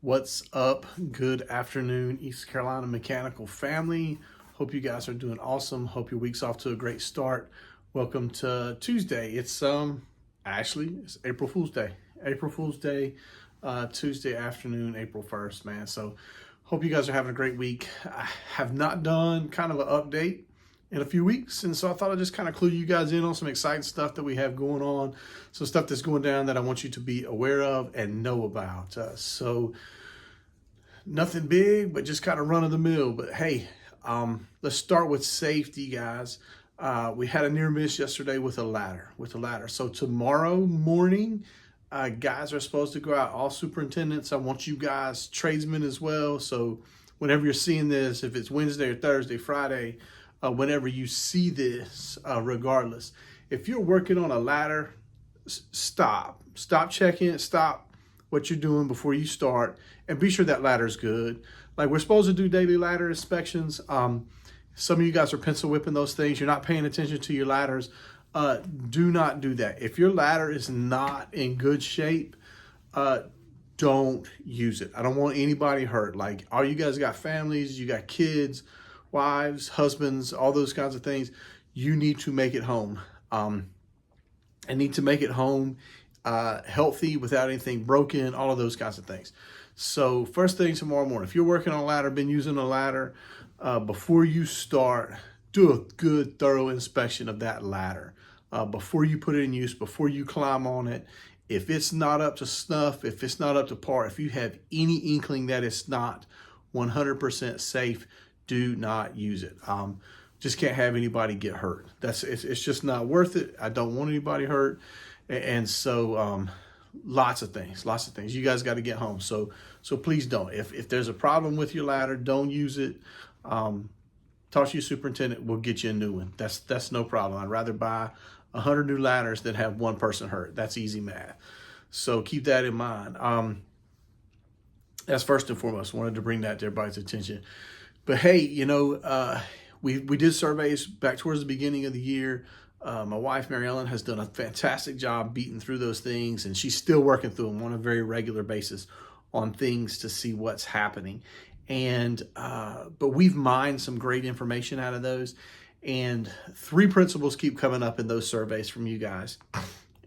What's up? Good afternoon, East Carolina Mechanical family. Hope you guys are doing awesome. Hope your week's off to a great start. Welcome to Tuesday. It's April Fool's Day. April Fool's Day, Tuesday afternoon, April 1st, man. So hope you guys are having a great week. I have not done kind of an update in a few weeks, and so I thought I'd just kind of clue you guys in on some exciting stuff that we have going on, some stuff that's going down that I want you to be aware of and know about. So nothing big, but just kind of run of the mill. But hey, let's start with safety, guys. We had a near miss yesterday with a ladder. So tomorrow morning, guys are supposed to go out. All superintendents, I want you guys, tradesmen as well. So whenever you're seeing this, if it's Wednesday or Thursday, Friday, whenever you see this, regardless, if you're working on a ladder, stop checking it, stop what you're doing before you start, and be sure that ladder's good. Like, we're supposed to do daily ladder inspections. Some of you guys are pencil whipping those things. You're not paying attention to your ladders. Do not do that. If your ladder is not in good shape, don't use it. I don't want anybody hurt. Like, all you guys got families, you got kids, wives, husbands, all those kinds of things. You need to make it home. And need to make it home healthy, without anything broken, all of those kinds of things. So first thing tomorrow morning, if you're working on a ladder, been using a ladder, before you start, do a good thorough inspection of that ladder. Before you put it in use, before you climb on it. If it's not up to snuff, if it's not up to par, if you have any inkling that it's not 100% safe, do not use it. Just can't have anybody get hurt. It's just not worth it. I don't want anybody hurt. And so lots of things. You guys got to get home. So please don't. If there's a problem with your ladder, don't use it. Talk to your superintendent. We'll get you a new one. That's no problem. I'd rather buy 100 new ladders than have one person hurt. That's easy math. So keep that in mind. That's first and foremost. Wanted to bring that to everybody's attention. But hey, we did surveys back towards the beginning of the year. My wife, Mary Ellen, has done a fantastic job beating through those things, and she's still working through them on a very regular basis on things to see what's happening. And but we've mined some great information out of those, and 3 principles keep coming up in those surveys from you guys.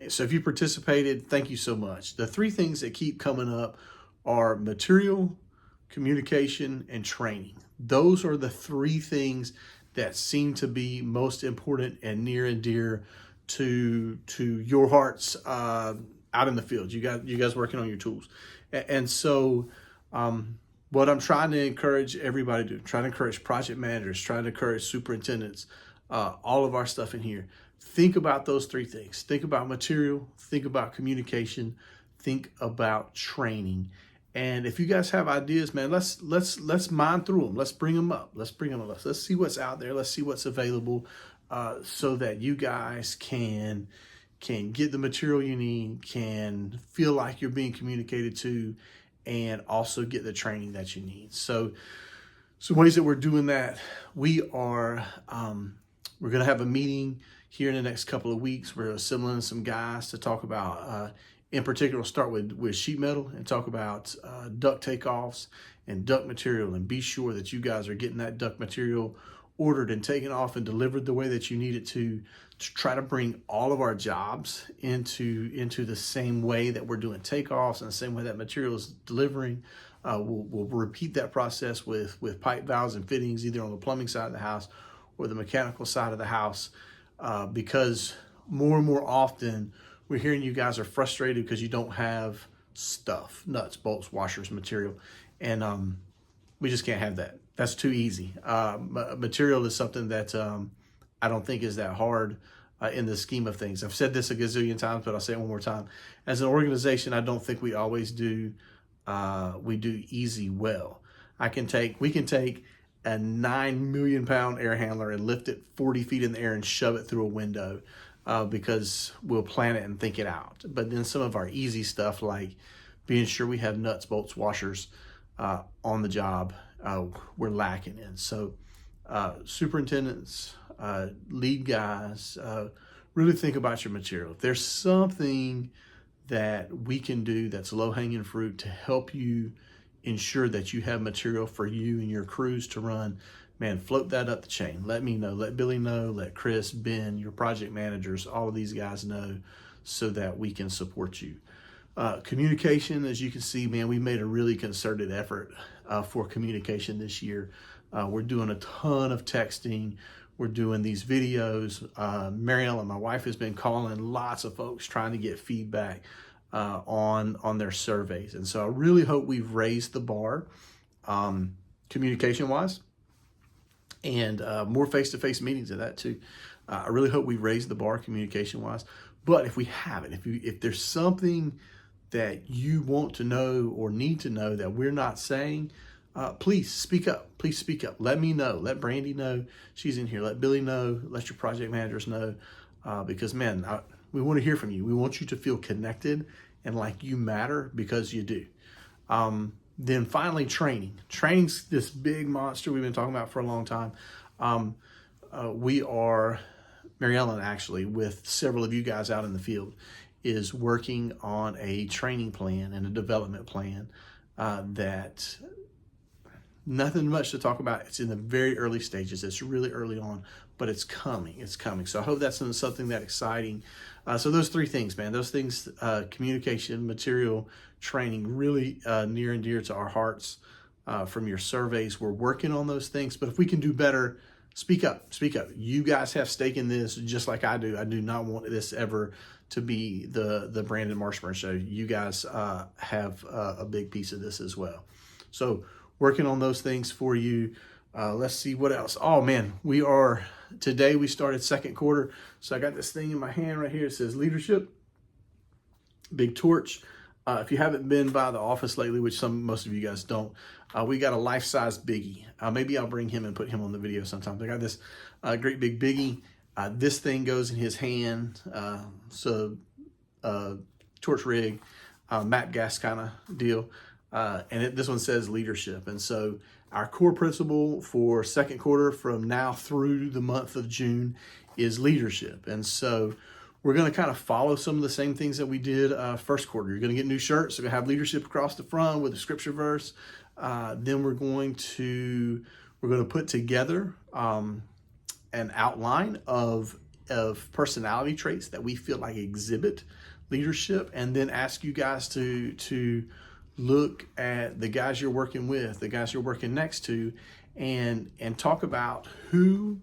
So if you participated, thank you so much. The 3 things that keep coming up are material, communication, and training. Those are the 3 things that seem to be most important and near and dear to your hearts out in the field. You guys working on your tools. And so what I'm trying to encourage everybody to do, trying to encourage project managers, trying to encourage superintendents, all of our stuff in here, think about those 3 things. Think about material, think about communication, think about training. And if you guys have ideas, man, let's mine through them. Let's bring them up. Let's see what's out there. Let's see what's available, so that you guys can get the material you need, can feel like you're being communicated to, and also get the training that you need. So ways that we're doing that, we're going to have a meeting here in the next couple of weeks. We're assembling some guys to talk about, in particular, start with sheet metal and talk about duct takeoffs and duct material, and be sure that you guys are getting that duct material ordered and taken off and delivered the way that you need it to try to bring all of our jobs into the same way that we're doing takeoffs and the same way that material is delivering. We'll repeat that process with pipe, valves, and fittings, either on the plumbing side of the house or the mechanical side of the house, because more and more often we're hearing you guys are frustrated because you don't have stuff, nuts, bolts, washers, material. And we just can't have that. That's too easy. Material is something that I don't think is that hard in the scheme of things. I've said this a gazillion times, but I'll say it one more time. As an organization, I don't think we always do easy well. We can take a 9 million pound air handler and lift it 40 feet in the air and shove it through a window. Because we'll plan it and think it out. But then some of our easy stuff, like being sure we have nuts, bolts, washers on the job, we're lacking in. So superintendents, lead guys, really think about your material. If there's something that we can do that's low-hanging fruit to help you ensure that you have material for you and your crews to run, man, float that up the chain. Let me know, let Billy know, let Chris, Ben, your project managers, all of these guys know so that we can support you. Communication, as you can see, man, we made a really concerted effort for communication this year. We're doing a ton of texting. We're doing these videos. Mariella, my wife, has been calling lots of folks trying to get feedback on their surveys. And so I really hope we've raised the bar communication-wise, and more face-to-face meetings of that too. I really hope we've raised the bar communication-wise. But if we haven't, if there's something that you want to know or need to know that we're not saying, please speak up. Please speak up. Let me know. Let Brandy know she's in here. Let Billy know. Let your project managers know. Because, man, we want to hear from you. We want you to feel connected and like you matter, because you do. Then finally, training. Training's this big monster we've been talking about for a long time. We are, Mary Ellen, actually, with several of you guys out in the field, is working on a training plan and a development plan that nothing much to talk about. It's in the very early stages. It's really early on, but it's coming. It's coming. So I hope that's something that exciting. So those three things, man, those things, communication, material, training, really near and dear to our hearts from your surveys. We're working on those things, but if we can do better, speak up, speak up. You guys have stake in this just like I do. I do not want this ever to be the Brandon Marshmer Show. You guys have a big piece of this as well. So working on those things for you. Let's see what else. Oh man, today we started second quarter. So I got this thing in my hand right here. It says leadership, big torch. If you haven't been by the office lately, which most of you guys don't, we got a life-size biggie. Maybe I'll bring him and put him on the video sometime. I got this great big biggie. This thing goes in his hand. Torch rig, map gas kind of deal. And this one says leadership. And so our core principle for second quarter from now through the month of June is leadership. And so we're going to kind of follow some of the same things that we did first quarter. You're going to get new shirts. So we're going to have leadership across the front with a scripture verse. Then we're going to put together an outline of personality traits that we feel like exhibit leadership, and then ask you guys to look at the guys you're working with, the guys you're working next to, and talk about who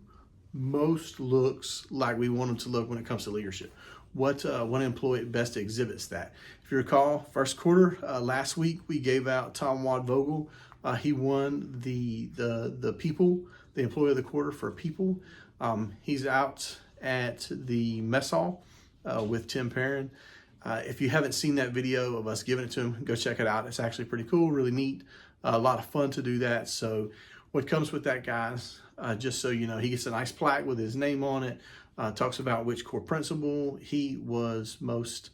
most looks like we want them to look when it comes to leadership. What employee best exhibits that? If you recall, first quarter last week we gave out Tom Wad-Vogel. He won the employee of the quarter for people. He's out at the mess hall with Tim Perrin. If you haven't seen that video of us giving it to him, go check it out. It's actually pretty cool, really neat. A lot of fun to do that. So what comes with that, guys, just so you know, he gets a nice plaque with his name on it. Talks about which core principle he was most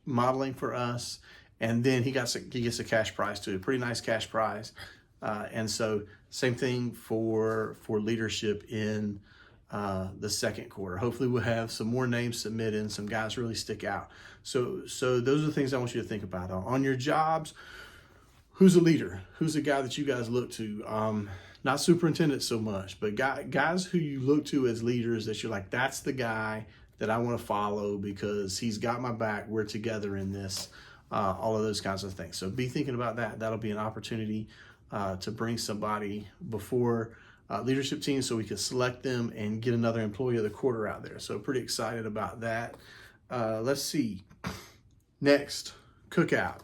modeling for us. And then he gets a cash prize too, a pretty nice cash prize. And so same thing for leadership in the second quarter. Hopefully we'll have some more names submitted and some guys really stick out. So those are the things I want you to think about. On your jobs, who's a leader? Who's a guy that you guys look to? Not superintendent so much, but guys who you look to as leaders that you're like, that's the guy that I want to follow because he's got my back. We're together in this. All of those kinds of things. So be thinking about that. That'll be an opportunity to bring somebody before leadership team so we can select them and get another employee of the quarter out there. So pretty excited about that. Let's see. Next, cookout.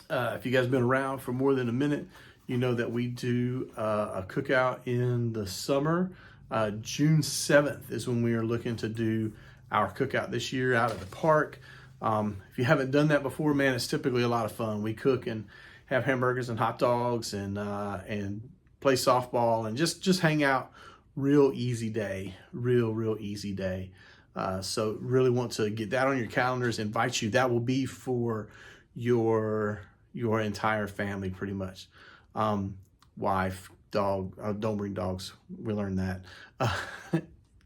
If you guys have been around for more than a minute, you know that we do a cookout in the summer. June 7th is when we are looking to do our cookout this year out at the park. If you haven't done that before, man, it's typically a lot of fun. We cook and have hamburgers and hot dogs and play softball and just hang out. Real easy day, real easy day. So really want to get that on your calendars, invite you. That will be for your entire family pretty much. Wife, dog, don't bring dogs. We learned that.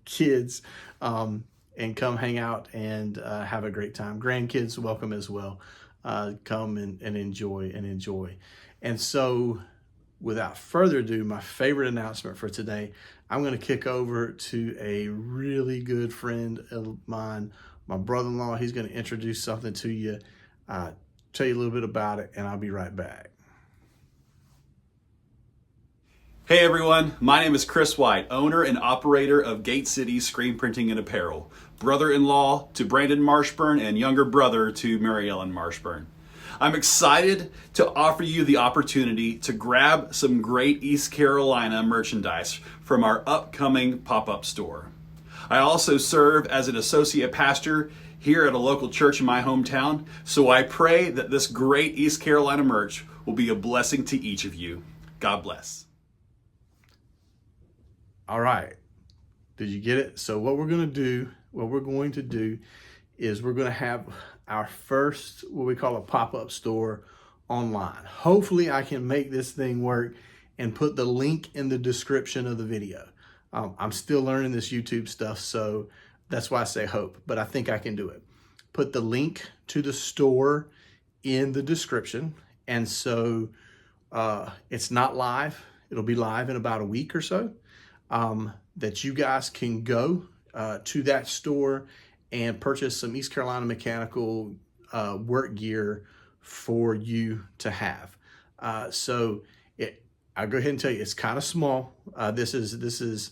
Kids, and come hang out and have a great time. Grandkids welcome as well. come and enjoy. And so without further ado, my favorite announcement for today, I'm going to kick over to a really good friend of mine, my brother-in-law. He's going to introduce something to you, tell you a little bit about it, and I'll be right back. Hey everyone, my name is Chris White, owner and operator of Gate City Screen Printing and Apparel, brother-in-law to Brandon Marshburn and younger brother to Mary Ellen Marshburn. I'm excited to offer you the opportunity to grab some great East Carolina merchandise from our upcoming pop-up store. I also serve as an associate pastor here at a local church in my hometown, so I pray that this great East Carolina merch will be a blessing to each of you. God bless. All right. Did you get it? So what we're going to do is we're going to have our first, what we call a pop-up store online. Hopefully I can make this thing work and put the link in the description of the video. I'm still learning this YouTube stuff, so that's why I say hope, but I think I can do it. Put the link to the store in the description. And so it's not live. It'll be live in about a week or so. That you guys can go to that store and purchase some East Carolina Mechanical work gear for you to have. So I'll go ahead and tell you, it's kind of small. This is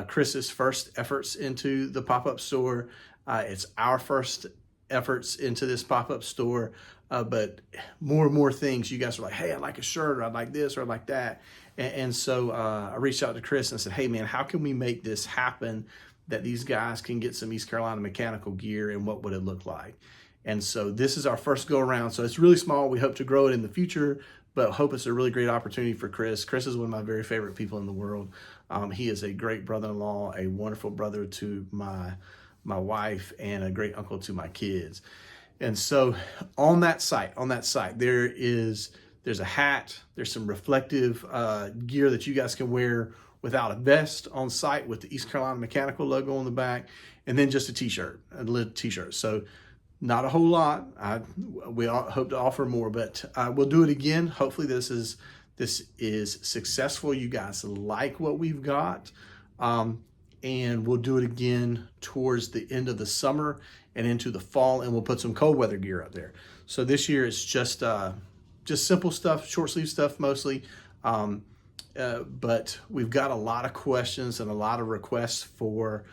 Chris's first efforts into the pop-up store. It's our first efforts into this pop-up store, but more and more things, you guys are like, hey, I'd like a shirt, or I'd like this, or I'd like that. And so I reached out to Chris and said, hey man, how can we make this happen that these guys can get some East Carolina Mechanical gear, and what would it look like? And so this is our first go around. So it's really small. We hope to grow it in the future, but hope it's a really great opportunity for Chris. Chris is one of my very favorite people in the world. He is a great brother-in-law, a wonderful brother to my wife, and a great uncle to my kids. And so on that site, there's a hat, there's some reflective gear that you guys can wear without a vest on site with the East Carolina Mechanical logo on the back, and then just a t-shirt, a little t-shirt. So not a whole lot. We hope to offer more, but we'll do it again. Hopefully this is successful. You guys like what we've got. And we'll do it again towards the end of the summer and into the fall, and we'll put some cold weather gear up there. So this year it's just simple stuff, short sleeve stuff mostly. But we've got a lot of questions and a lot of requests for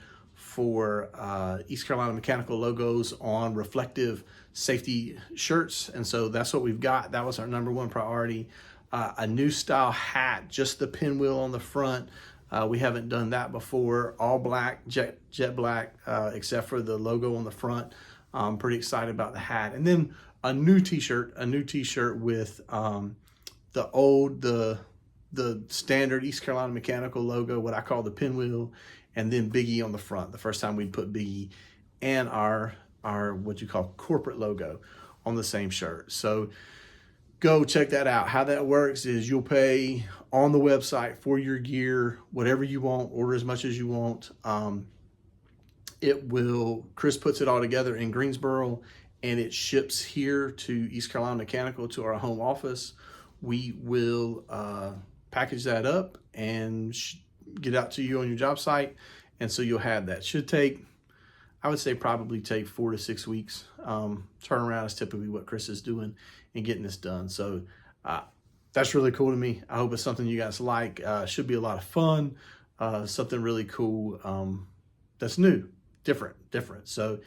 East Carolina Mechanical logos on reflective safety shirts. And so that's what we've got. That was our number one priority. A new style hat, just the pinwheel on the front. We haven't done that before. All black, jet black, except for the logo on the front. I'm pretty excited about the hat. And then a new t-shirt with the standard East Carolina Mechanical logo, what I call the pinwheel, and then Big E on the front. The first time we'd put Big E and our what you call corporate logo on the same shirt. So go check that out. How that works is you'll pay on the website for your gear, whatever you want, order as much as you want. Chris puts it all together in Greensboro, and it ships here to East Carolina Mechanical, to our home office. We will package that up and get out to you on your job site. And so you'll have that. Should take, I would say probably take 4 to 6 weeks. Turnaround is typically what Chris is doing and getting this done. So that's really cool to me. I hope it's something you guys like. Should be a lot of fun. Something really cool that's new, different. So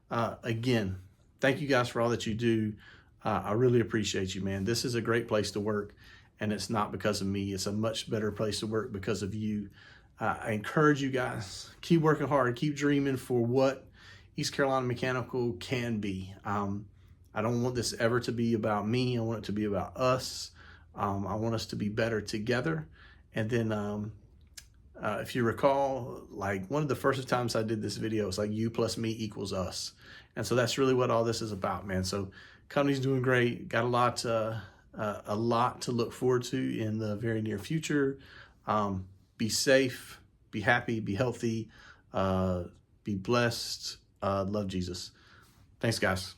again, thank you guys for all that you do. I really appreciate you, man. This is a great place to work, and it's not because of me. It's a much better place to work because of you. I encourage you guys, keep working hard, keep dreaming for what East Carolina Mechanical can be. I don't want this ever to be about me. I want it to be about us. I want us to be better together. And then if you recall, like one of the first times I did this video, it's like you plus me equals us. And so that's really what all this is about, man. So company's doing great. Got a lot to look forward to in the very near future. Be safe, be happy, be healthy, be blessed. Love Jesus. Thanks, guys.